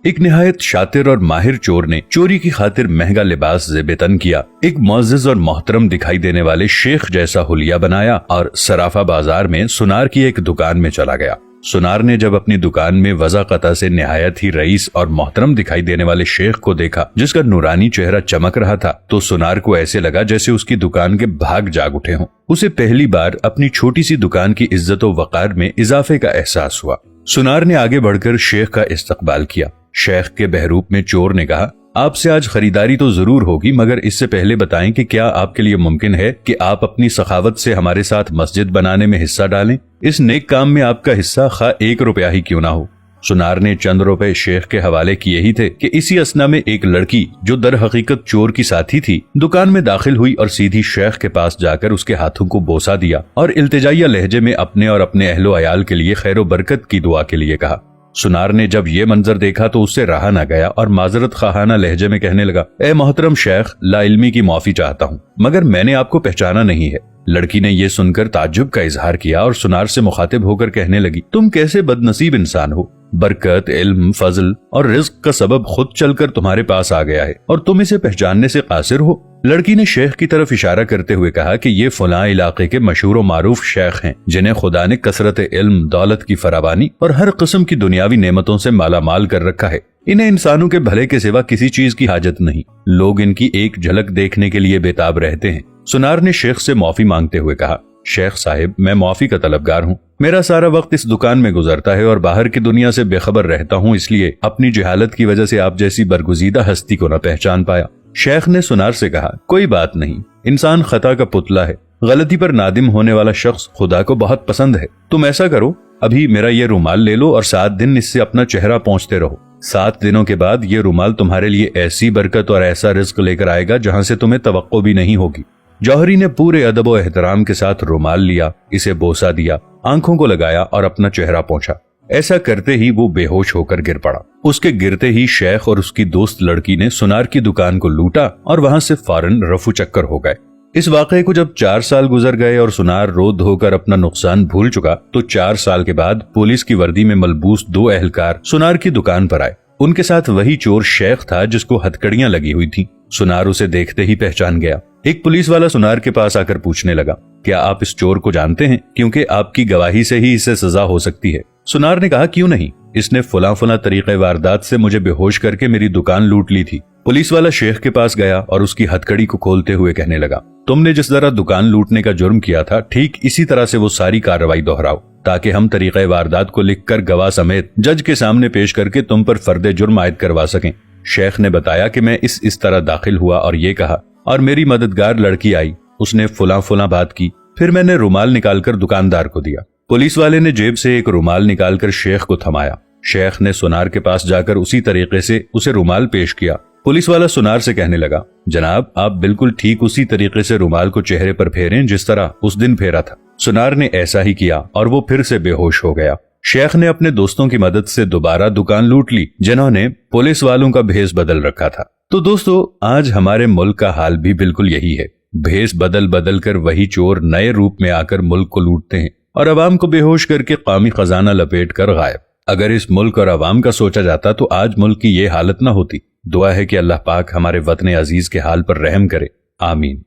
ایک نہایت شاطر اور ماہر چور نے چوری کی خاطر مہنگا لباس زیب تن کیا، ایک معزز اور محترم دکھائی دینے والے شیخ جیسا حلیہ بنایا اور صرافہ بازار میں سنار کی ایک دکان میں چلا گیا۔ سنار نے جب اپنی دکان میں وضع قطع سے نہایت ہی رئیس اور محترم دکھائی دینے والے شیخ کو دیکھا جس کا نورانی چہرہ چمک رہا تھا، تو سنار کو ایسے لگا جیسے اس کی دکان کے بھاگ جاگ اٹھے ہوں۔ اسے پہلی بار اپنی چھوٹی سی دکان کی عزت و وقار میں اضافے کا احساس ہوا۔ سنار نے آگے بڑھ کر شیخ کا استقبال کیا۔ شیخ کے بہروپ میں چور نے کہا، آپ سے آج خریداری تو ضرور ہوگی، مگر اس سے پہلے بتائیں کہ کیا آپ کے لیے ممکن ہے کہ آپ اپنی سخاوت سے ہمارے ساتھ مسجد بنانے میں حصہ ڈالیں؟ اس نیک کام میں آپ کا حصہ خواہ 1 روپیہ ہی کیوں نہ ہو۔ سنار نے چند روپے شیخ کے حوالے کیے ہی تھے کہ اسی اثنا میں ایک لڑکی جو در حقیقت چور کی ساتھی تھی دکان میں داخل ہوئی اور سیدھی شیخ کے پاس جا کر اس کے ہاتھوں کو بوسہ دیا اور التجائیہ لہجے میں اپنے اور اپنے اہل و عیال کے لیے خیر و برکت کی دعا کے لیے کہا۔ سنار نے جب یہ منظر دیکھا تو اس سے رہا نہ گیا اور معذرت خواہانہ لہجے میں کہنے لگا، اے محترم شیخ، لا علمی کی معافی چاہتا ہوں، مگر میں نے آپ کو پہچانا نہیں ہے۔ لڑکی نے یہ سن کر تعجب کا اظہار کیا اور سنار سے مخاطب ہو کر کہنے لگی، تم کیسے بد نصیب انسان ہو، برکت، علم، فضل اور رزق کا سبب خود چل کر تمہارے پاس آ گیا ہے اور تم اسے پہچاننے سے قاصر ہو۔ لڑکی نے شیخ کی طرف اشارہ کرتے ہوئے کہا کہ یہ فلاں علاقے کے مشہور و معروف شیخ ہیں جنہیں خدا نے کثرت علم، دولت کی فراوانی اور ہر قسم کی دنیاوی نعمتوں سے مالا مال کر رکھا ہے۔ انہیں انسانوں کے بھلے کے سوا کسی چیز کی حاجت نہیں، لوگ ان کی ایک جھلک دیکھنے کے لیے بےتاب رہتے ہیں۔ سنار نے شیخ سے معافی مانگتے ہوئے کہا، شیخ صاحب، میں معافی کا طلبگار ہوں، میرا سارا وقت اس دکان میں گزرتا ہے اور باہر کی دنیا سے بے خبر رہتا ہوں، اس لیے اپنی جہالت کی وجہ سے آپ جیسی برگزیدہ ہستی کو نہ پہچان پایا۔ شیخ نے سنار سے کہا، کوئی بات نہیں، انسان خطا کا پتلا ہے، غلطی پر نادم ہونے والا شخص خدا کو بہت پسند ہے۔ تم ایسا کرو، ابھی میرا یہ رومال لے لو اور 7 دن اس سے اپنا چہرہ پونچھتے رہو۔ 7 دنوں کے بعد یہ رومال تمہارے لیے ایسی برکت اور ایسا رزق لے کر آئے گا جہاں سے تمہیں توقع بھی نہیں ہوگی۔ جوہری نے پورے ادب و احترام کے ساتھ رومال لیا، اسے بوسہ دیا، آنکھوں کو لگایا اور اپنا چہرہ پونچھا۔ ایسا کرتے ہی وہ بے ہوش ہو کر گر پڑا۔ اس کے گرتے ہی شیخ اور اس کی دوست لڑکی نے سنار کی دکان کو لوٹا اور وہاں سے فوراً رفو چکر ہو گئے۔ اس واقعے کو جب 4 سال گزر گئے اور سنار رو دھو کر اپنا نقصان بھول چکا تو 4 سال کے بعد پولیس کی وردی میں ملبوس 2 اہلکار سنار کی دکان پر آئے۔ ان کے ساتھ وہی چور شیخ تھا جس کو ہتکڑیاں لگی ہوئی تھی۔ سنار اسے دیکھتے ہی پہچان گیا۔ ایک پولیس والا سنار کے پاس آ کر پوچھنے لگا، کیا آپ اس چور کو جانتے ہیں؟ کیونکہ آپ کی گواہی سے ہی اسے سزا ہو سکتی ہے۔ سنار نے کہا، کیوں نہیں، اس نے فلاں طریقے واردات سے مجھے بے ہوش کر کے میری دکان لوٹ لی تھی۔ پولیس والا شیخ کے پاس گیا اور اس کی ہتکڑی کو کھولتے ہوئے کہنے لگا، تم نے جس طرح دکان لوٹنے کا جرم کیا تھا ٹھیک اسی طرح سے وہ ساری کارروائی دہراؤ تاکہ ہم طریقہ واردات کو لکھ کر گواہ سمیت جج کے سامنے پیش کر کے تم پر فرد جرم عائد کروا سکیں۔ شیخ نے بتایا کہ میں اس طرح داخل ہوا اور یہ کہا، اور میری مددگار لڑکی آئی، اس نے فلاں بات کی، پھر میں نے رومال نکال کر دکاندار کو دیا۔ پولیس والے نے جیب سے ایک رومال نکال کر شیخ کو تھمایا۔ شیخ نے سنار کے پاس جا کر اسی طریقے سے اسے رومال پیش کیا۔ پولیس والا سنار سے کہنے لگا، جناب آپ بالکل ٹھیک اسی طریقے سے رومال کو چہرے پر پھیریں جس طرح اس دن پھیرا تھا۔ سنار نے ایسا ہی کیا اور وہ پھر سے بے ہوش ہو گیا۔ شیخ نے اپنے دوستوں کی مدد سے دوبارہ دکان لوٹ لی جنہوں نے پولیس والوں کا بھیس بدل رکھا تھا۔ تو دوستو، آج ہمارے ملک کا حال بھی بالکل یہی ہے۔ بھیس بدل کر وہی چور نئے روپ میں آ کر ملک کو لوٹتے ہیں اور عوام کو بے ہوش کر کے قومی خزانہ لپیٹ کر غائب۔ اگر اس ملک اور عوام کا سوچا جاتا تو آج ملک کی یہ حالت نہ ہوتی۔ دعا ہے کہ اللہ پاک ہمارے وطن عزیز کے حال پر رحم کرے، آمین۔